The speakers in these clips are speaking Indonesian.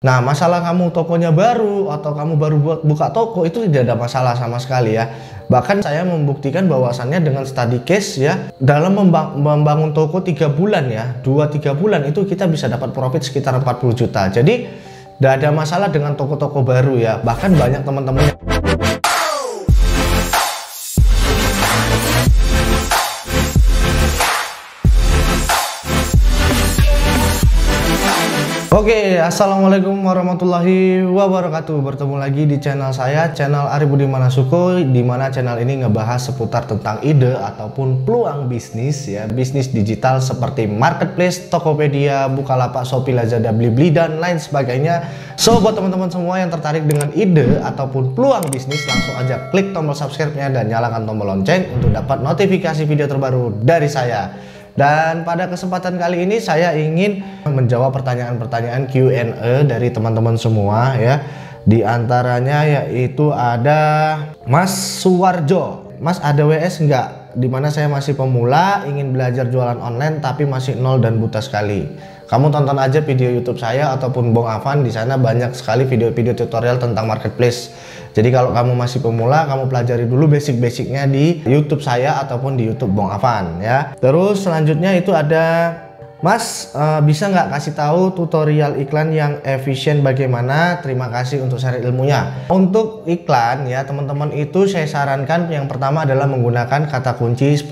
Nah, masalah kamu tokonya baru atau kamu baru buka toko itu tidak ada masalah sama sekali ya. Bahkan saya membuktikan bahwasannya dengan study case ya, dalam membangun toko 3 bulan ya, 2-3 bulan itu kita bisa dapat profit sekitar 40 juta. Jadi tidak ada masalah dengan toko-toko baru ya. Bahkan banyak teman-teman Oke, assalamualaikum warahmatullahi wabarakatuh. Bertemu lagi di channel saya, channel Ari Budi Manasuko, di mana channel ini ngebahas seputar tentang ide ataupun peluang bisnis ya, bisnis digital seperti marketplace, Tokopedia, Bukalapak, Shopee, Lazada, Blibli dan lain sebagainya. So, buat teman-teman semua yang tertarik dengan ide ataupun peluang bisnis, langsung aja klik tombol subscribe-nya dan nyalakan tombol lonceng untuk dapat notifikasi video terbaru dari saya. Dan pada kesempatan kali ini saya ingin menjawab pertanyaan-pertanyaan Q&A dari teman-teman semua ya. Di antaranya yaitu ada Mas Suwarjo. Mas, ada WS enggak? Dimana saya masih pemula, ingin belajar jualan online tapi masih nol dan buta sekali. Kamu tonton aja video YouTube saya ataupun Bong Afan, di sana banyak sekali video-video tutorial tentang marketplace. Jadi kalau kamu masih pemula, kamu pelajari dulu basic-basicnya di YouTube saya ataupun di YouTube Bong Afan ya. Terus selanjutnya itu ada Mas, bisa nggak kasih tahu tutorial iklan yang efisien bagaimana? Terima kasih untuk share ilmunya. Untuk iklan ya teman-teman, itu saya sarankan yang pertama adalah menggunakan kata kunci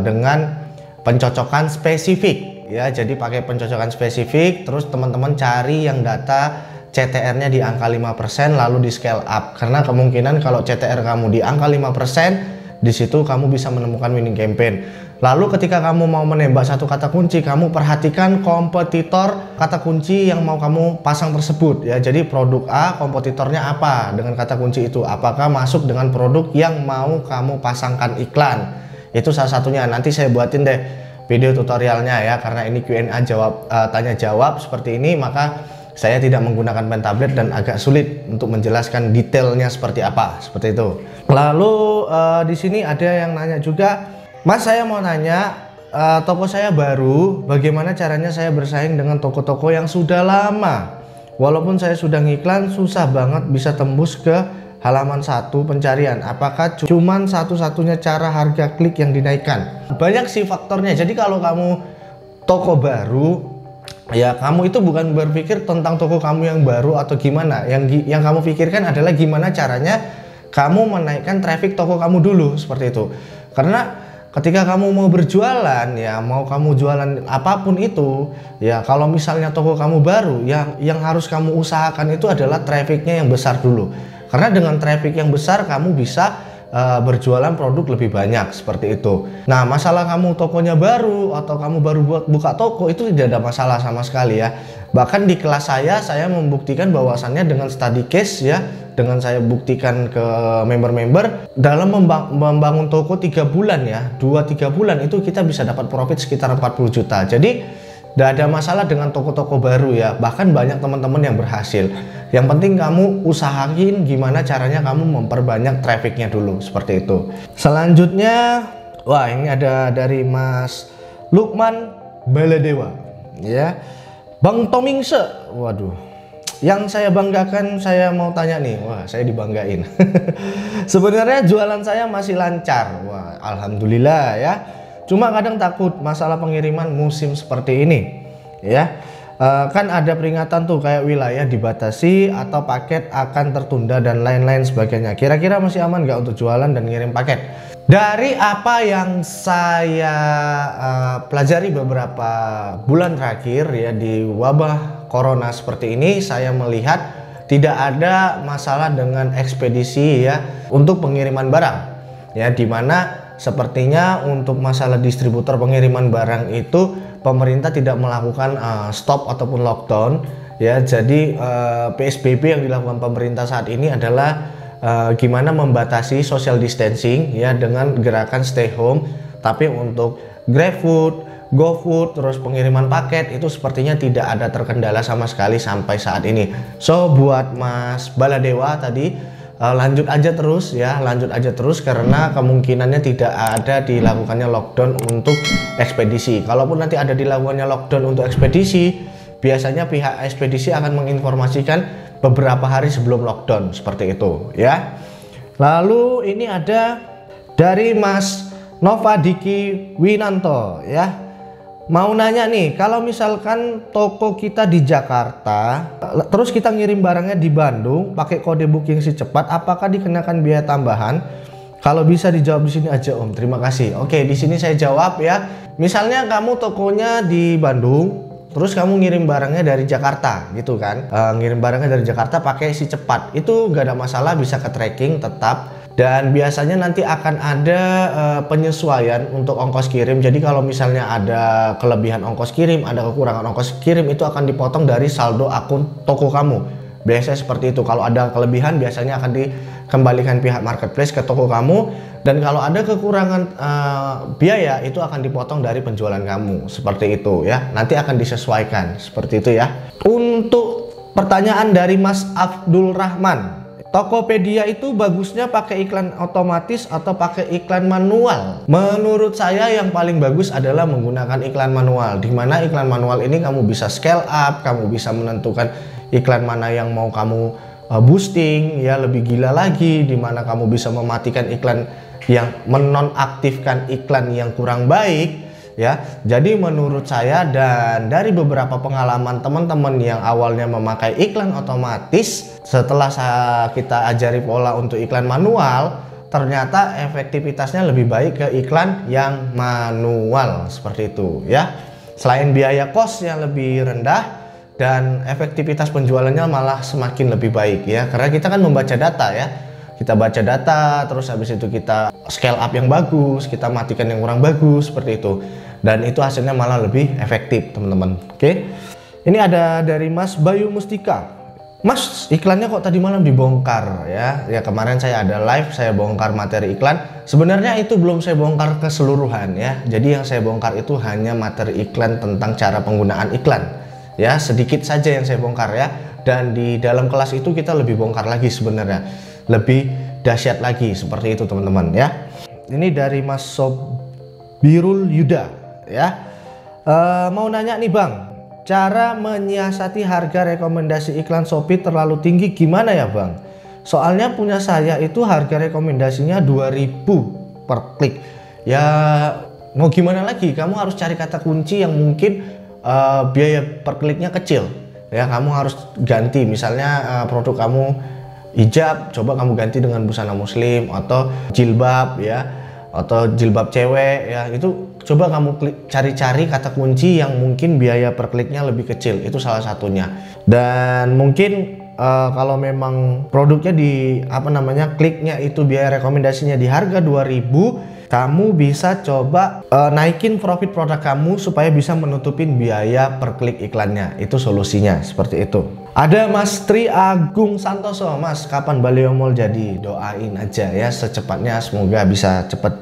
dengan pencocokan spesifik ya. Jadi pakai pencocokan spesifik, terus teman-teman cari yang data CTR-nya di angka 5% lalu di scale up, karena kemungkinan kalau CTR kamu di angka 5%, di situ kamu bisa menemukan winning campaign. Lalu ketika kamu mau menembak satu kata kunci, kamu perhatikan kompetitor kata kunci yang mau kamu pasang tersebut ya. Jadi produk A, kompetitornya apa dengan kata kunci itu, apakah masuk dengan produk yang mau kamu pasangkan iklan. Itu salah satunya. Nanti saya buatin deh video tutorialnya ya, karena ini Q&A tanya jawab seperti ini, maka saya tidak menggunakan pen tablet dan agak sulit untuk menjelaskan detailnya seperti apa, seperti itu. Lalu di sini ada yang nanya juga, Mas, saya mau nanya, toko saya baru, bagaimana caranya saya bersaing dengan toko-toko yang sudah lama? Walaupun saya sudah ngiklan, susah banget bisa tembus ke halaman 1 pencarian. Apakah cuman satu-satunya cara harga klik yang dinaikkan? Banyak sih faktornya. Jadi kalau kamu toko baru ya, kamu itu bukan berpikir tentang toko kamu yang baru atau gimana. Yang kamu pikirkan adalah gimana caranya kamu menaikkan traffic toko kamu dulu, seperti itu. Karena ketika kamu mau berjualan ya, mau kamu jualan apapun itu ya, kalau misalnya toko kamu baru, yang harus kamu usahakan itu adalah trafficnya yang besar dulu. Karena dengan traffic yang besar kamu bisa berjualan produk lebih banyak, seperti itu. Nah, masalah kamu tokonya baru atau kamu baru buka toko itu tidak ada masalah sama sekali ya. Bahkan di kelas saya membuktikan bahwasannya dengan study case ya, dengan saya buktikan ke member-member, dalam membangun toko 3 bulan ya, 2-3 bulan itu kita bisa dapat profit sekitar 40 juta. Jadi tidak ada masalah dengan toko-toko baru ya. Bahkan banyak teman-teman yang berhasil. Yang penting kamu usahain gimana caranya kamu memperbanyak trafficnya dulu, seperti itu. Selanjutnya, wah, ini ada dari Mas Lukman Baladewa ya. Bang Tomingse, waduh, yang saya banggakan, saya mau tanya nih, wah, saya dibanggain. Sebenarnya jualan saya masih lancar, wah, alhamdulillah ya. Cuma kadang takut masalah pengiriman musim seperti ini ya. Kan ada peringatan tuh kayak wilayah dibatasi atau paket akan tertunda dan lain-lain sebagainya. Kira-kira masih aman nggak untuk jualan dan ngirim paket? Dari apa yang saya pelajari beberapa bulan terakhir ya, di wabah corona seperti ini, saya melihat tidak ada masalah dengan ekspedisi ya untuk pengiriman barang ya, dimana sepertinya untuk masalah distributor pengiriman barang itu pemerintah tidak melakukan stop ataupun lockdown ya. Jadi PSBB yang dilakukan pemerintah saat ini adalah gimana membatasi social distancing ya, dengan gerakan stay home. Tapi untuk GrabFood, GoFood, terus pengiriman paket itu sepertinya tidak ada terkendala sama sekali sampai saat ini. So buat Mas Baladewa tadi, lanjut aja terus ya, lanjut aja terus, karena kemungkinannya tidak ada dilakukannya lockdown untuk ekspedisi. Kalaupun nanti ada dilakukannya lockdown untuk ekspedisi, biasanya pihak ekspedisi akan menginformasikan beberapa hari sebelum lockdown, seperti itu ya. Lalu ini ada dari Mas Nova Diki Winanto ya. Mau nanya nih, kalau misalkan toko kita di Jakarta, terus kita ngirim barangnya di Bandung, pakai kode booking si cepat, apakah dikenakan biaya tambahan? Kalau bisa dijawab di sini aja Om. Terima kasih. Oke, di sini saya jawab ya. Misalnya kamu tokonya di Bandung, terus kamu ngirim barangnya dari Jakarta, gitu kan? Ngirim barangnya dari Jakarta pakai si cepat, itu nggak ada masalah, bisa ke tracking tetap. Dan biasanya nanti akan ada penyesuaian untuk ongkos kirim. Jadi kalau misalnya ada kelebihan ongkos kirim, ada kekurangan ongkos kirim, itu akan dipotong dari saldo akun toko kamu. Biasanya seperti itu. Kalau ada kelebihan biasanya akan dikembalikan pihak marketplace ke toko kamu. Dan kalau ada kekurangan biaya, itu akan dipotong dari penjualan kamu. Seperti itu ya. Nanti akan disesuaikan seperti itu ya. Untuk pertanyaan dari Mas Abdul Rahman, Tokopedia itu bagusnya pakai iklan otomatis atau pakai iklan manual? Menurut saya yang paling bagus adalah menggunakan iklan manual. Dimana iklan manual ini kamu bisa scale up, kamu bisa menentukan iklan mana yang mau kamu boosting, ya lebih gila lagi. Dimana kamu bisa mematikan iklan yang menonaktifkan iklan yang kurang baik. Ya, jadi menurut saya dan dari beberapa pengalaman teman-teman yang awalnya memakai iklan otomatis, setelah kita ajari pola untuk iklan manual, ternyata efektivitasnya lebih baik ke iklan yang manual seperti itu ya. Selain biaya cost yang lebih rendah dan efektivitas penjualannya malah semakin lebih baik ya, karena kita kan membaca data ya. Kita baca data, terus habis itu kita scale up yang bagus, kita matikan yang kurang bagus, seperti itu. Dan itu hasilnya malah lebih efektif, teman-teman. Oke. Ini ada dari Mas Bayu Mustika. Mas, iklannya kok tadi malam dibongkar ya? Ya kemarin saya ada live, saya bongkar materi iklan. Sebenarnya itu belum saya bongkar keseluruhan ya. Jadi yang saya bongkar itu hanya materi iklan tentang cara penggunaan iklan. Ya, sedikit saja yang saya bongkar ya. Dan di dalam kelas itu kita lebih bongkar lagi sebenarnya. Lebih dahsyat lagi seperti itu teman-teman ya. Ini dari Mas Sobirul Yuda ya. Mau nanya nih Bang, cara menyiasati harga rekomendasi iklan Shopee terlalu tinggi gimana ya Bang? Soalnya punya saya itu harga rekomendasinya 2000 per klik. Ya mau gimana lagi, kamu harus cari kata kunci yang mungkin biaya per kliknya kecil ya. Kamu harus ganti misalnya produk kamu hijab, coba kamu ganti dengan busana muslim atau jilbab ya, atau jilbab cewek ya. Itu coba kamu cari-cari kata kunci yang mungkin biaya per kliknya lebih kecil, itu salah satunya. Dan mungkin kalau memang produknya kliknya itu biaya rekomendasinya di harga 2000, kamu bisa coba naikin profit produk kamu supaya bisa menutupin biaya per klik iklannya. Itu solusinya seperti itu. Ada Mas Tri Agung Santoso. Mas, kapan Baleo Mall jadi? Doain aja ya secepatnya, semoga bisa cepet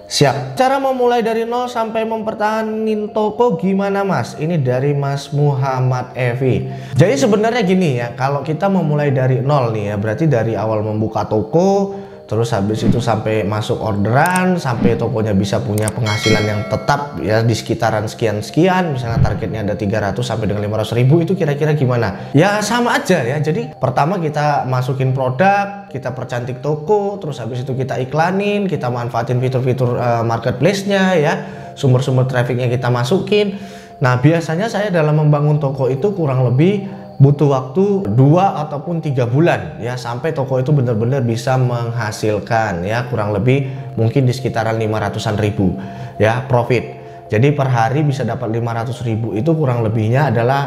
siap. Cara memulai dari nol sampai mempertahankan toko gimana Mas? Ini dari Mas Muhammad Evi. Jadi sebenarnya gini ya, kalau kita memulai dari nol nih ya, berarti dari awal membuka toko, terus habis itu sampai masuk orderan, sampai tokonya bisa punya penghasilan yang tetap ya di sekitaran sekian-sekian, misalnya targetnya ada 300 sampai dengan 500 ribu, itu kira-kira gimana? Ya sama aja ya. Jadi pertama kita masukin produk, kita percantik toko, terus habis itu kita iklanin, kita manfaatin fitur-fitur marketplace-nya ya, sumber-sumber trafficnya kita masukin. Nah biasanya saya dalam membangun toko itu kurang lebih butuh waktu 2 ataupun 3 bulan ya, sampai toko itu benar-benar bisa menghasilkan ya, kurang lebih mungkin di sekitaran 500-an ribu ya profit. Jadi per hari bisa dapat 500 ribu, itu kurang lebihnya adalah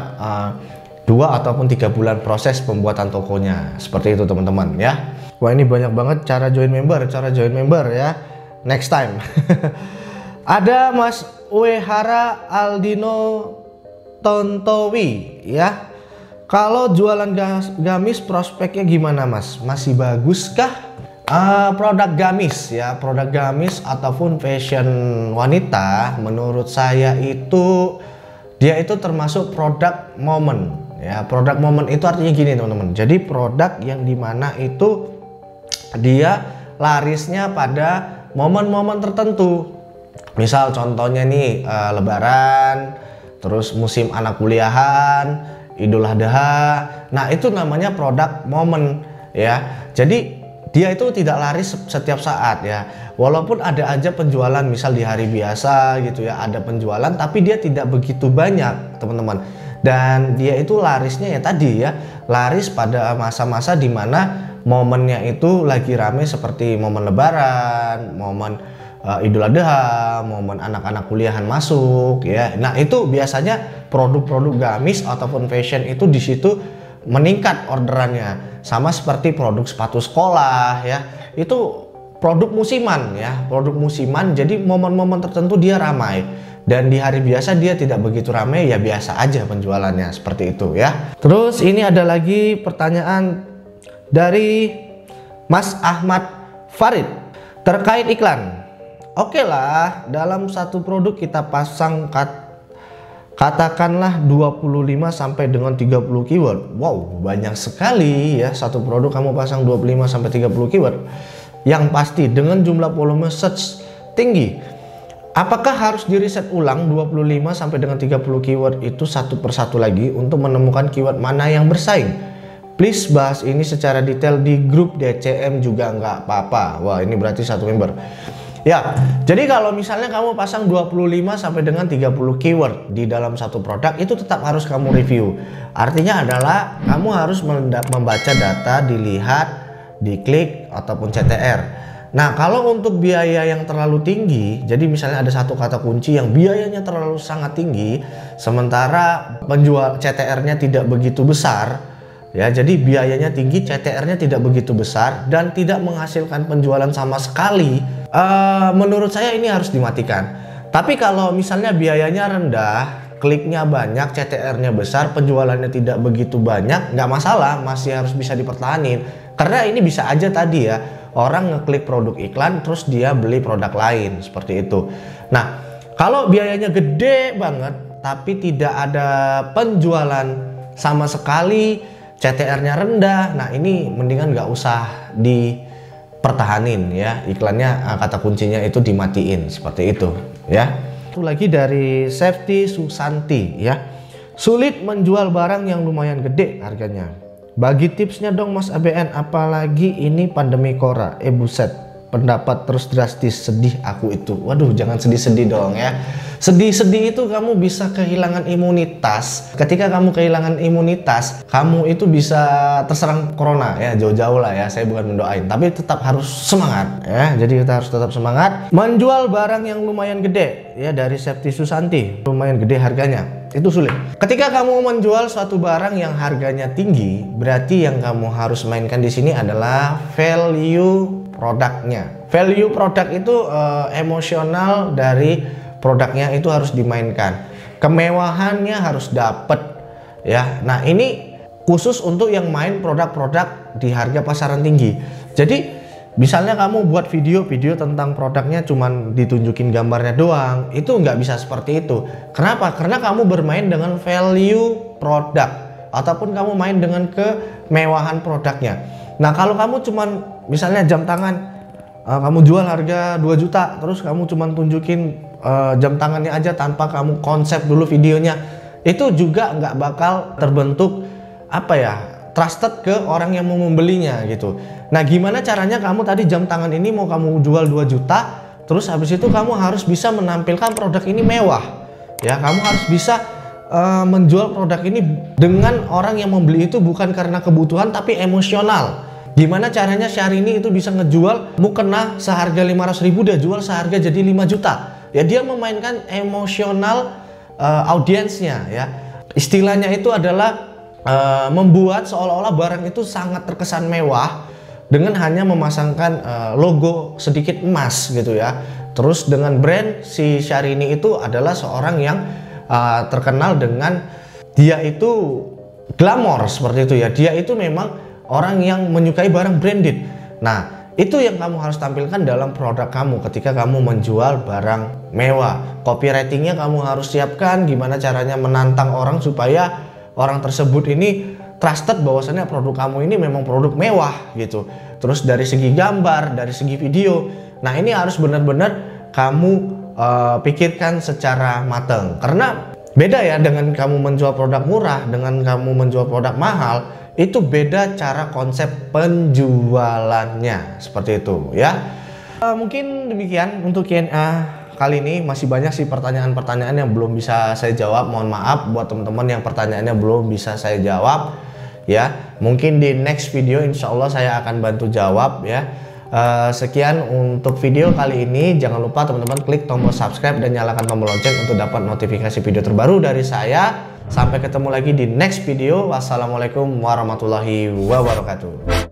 2 ataupun 3 bulan proses pembuatan tokonya. Seperti itu teman-teman ya. Wah ini banyak banget cara join member ya, next time. Ada Mas Wehara Aldino Tontowi ya. Kalau jualan gamis prospeknya gimana Mas? Masih baguskah? Produk gamis ya, produk gamis ataupun fashion wanita, menurut saya itu dia itu termasuk produk momen ya. Produk momen itu artinya gini teman-teman. Jadi produk yang dimana itu dia larisnya pada momen-momen tertentu. Misal contohnya nih Lebaran, terus musim anak kuliahan, Idul Adha. Nah, itu namanya produk momen ya. Jadi dia itu tidak laris setiap saat ya. Walaupun ada aja penjualan misal di hari biasa gitu ya, ada penjualan tapi dia tidak begitu banyak, teman-teman. Dan dia itu larisnya ya tadi ya, laris pada masa-masa dimana momennya itu lagi rame seperti momen Lebaran, momen Idul Adha, momen anak-anak kuliahan masuk ya. Nah, itu biasanya produk-produk gamis ataupun fashion itu di situ meningkat orderannya. Sama seperti produk sepatu sekolah ya. Itu produk musiman ya, produk musiman. Jadi momen-momen tertentu dia ramai. Dan di hari biasa dia tidak begitu ramai, ya biasa aja penjualannya, seperti itu ya. Terus ini ada lagi pertanyaan dari Mas Ahmad Farid terkait iklan. Oke lah, dalam satu produk kita pasang katakanlah 25 sampai dengan 30 keyword. Wow, banyak sekali ya, satu produk kamu pasang 25 sampai 30 keyword. Yang pasti dengan jumlah volume search tinggi, apakah harus di reset ulang 25 sampai dengan 30 keyword itu satu persatu lagi untuk menemukan keyword mana yang bersaing? Please bahas ini secara detail di grup DCM juga nggak apa-apa. Wah, ini berarti satu member. Ya, jadi kalau misalnya kamu pasang 25 sampai dengan 30 keyword di dalam satu produk, itu tetap harus kamu review. Artinya adalah kamu harus membaca data, dilihat, diklik ataupun CTR. Nah, kalau untuk biaya yang terlalu tinggi, jadi misalnya ada satu kata kunci yang biayanya terlalu sangat tinggi, sementara penjual CTR-nya tidak begitu besar, ya, jadi biayanya tinggi, CTR-nya tidak begitu besar dan tidak menghasilkan penjualan sama sekali. Menurut saya ini harus dimatikan. Tapi kalau misalnya biayanya rendah, kliknya banyak, CTR-nya besar, penjualannya tidak begitu banyak, nggak masalah, masih harus bisa dipertahanin. Karena ini bisa aja tadi ya, orang ngeklik produk iklan terus dia beli produk lain, seperti itu. Nah, kalau biayanya gede banget tapi tidak ada penjualan sama sekali, CTR-nya rendah, nah ini mendingan nggak usah dipertahanin ya, iklannya, kata kuncinya itu dimatiin, seperti itu ya. Itu lagi dari Safety Susanti ya, sulit menjual barang yang lumayan gede harganya, bagi tipsnya dong Mas ABN, apalagi ini pandemi Cora. Buset, pendapat terus drastis, sedih aku itu. Waduh, jangan sedih-sedih dong ya. Sedih-sedih itu kamu bisa kehilangan imunitas. Ketika kamu kehilangan imunitas, kamu itu bisa terserang corona ya, jauh-jauh lah ya. Saya bukan mendoain, tapi tetap harus semangat ya. Jadi kita harus tetap semangat. Menjual barang yang lumayan gede ya, dari Septi Susanti, lumayan gede harganya, itu sulit. Ketika kamu menjual suatu barang yang harganya tinggi, berarti yang kamu harus mainkan di sini adalah value produknya. Value produk itu emosional dari produknya itu harus dimainkan, kemewahannya harus dapet ya. Nah, ini khusus untuk yang main produk-produk di harga pasaran tinggi. Jadi misalnya kamu buat video-video tentang produknya cuman ditunjukin gambarnya doang, itu nggak bisa seperti itu. Kenapa? Karena kamu bermain dengan value produk ataupun kamu main dengan kemewahan produknya. Nah, kalau kamu cuman misalnya jam tangan, kamu jual harga 2 juta, terus kamu cuman tunjukin jam tangannya aja tanpa kamu konsep dulu videonya, itu juga nggak bakal terbentuk apa ya, trusted ke orang yang mau membelinya gitu. Nah, gimana caranya kamu tadi jam tangan ini mau kamu jual 2 juta, terus habis itu kamu harus bisa menampilkan produk ini mewah ya, kamu harus bisa menjual produk ini dengan orang yang membeli itu bukan karena kebutuhan tapi emosional. Gimana caranya Syahrini itu bisa ngejual mukena seharga 500.000 dia jual seharga jadi 5 juta. Ya, dia memainkan emosional audiensnya ya. Istilahnya itu adalah membuat seolah-olah barang itu sangat terkesan mewah dengan hanya memasangkan logo sedikit emas gitu ya. Terus dengan brand si Syahrini itu adalah seorang yang terkenal dengan dia itu glamor seperti itu ya. Dia itu memang orang yang menyukai barang branded. Nah, itu yang kamu harus tampilkan dalam produk kamu ketika kamu menjual barang mewah. Copywritingnya kamu harus siapkan, gimana caranya menantang orang supaya orang tersebut ini trusted bahwasannya produk kamu ini memang produk mewah gitu. Terus dari segi gambar, dari segi video, nah ini harus benar-benar kamu pikirkan secara matang. Karena Beda ya dengan kamu menjual produk murah, dengan kamu menjual produk mahal, itu beda cara konsep penjualannya, seperti itu ya. Mungkin demikian untuk Q&A kali ini. Masih banyak sih pertanyaan-pertanyaan yang belum bisa saya jawab. Mohon maaf buat teman-teman yang pertanyaannya belum bisa saya jawab ya. Mungkin di next video insya Allah saya akan bantu jawab ya. Sekian untuk video kali ini. Jangan lupa teman-teman klik tombol subscribe dan nyalakan tombol lonceng untuk dapat notifikasi video terbaru dari saya. Sampai ketemu lagi di next video. Wassalamualaikum warahmatullahi wabarakatuh.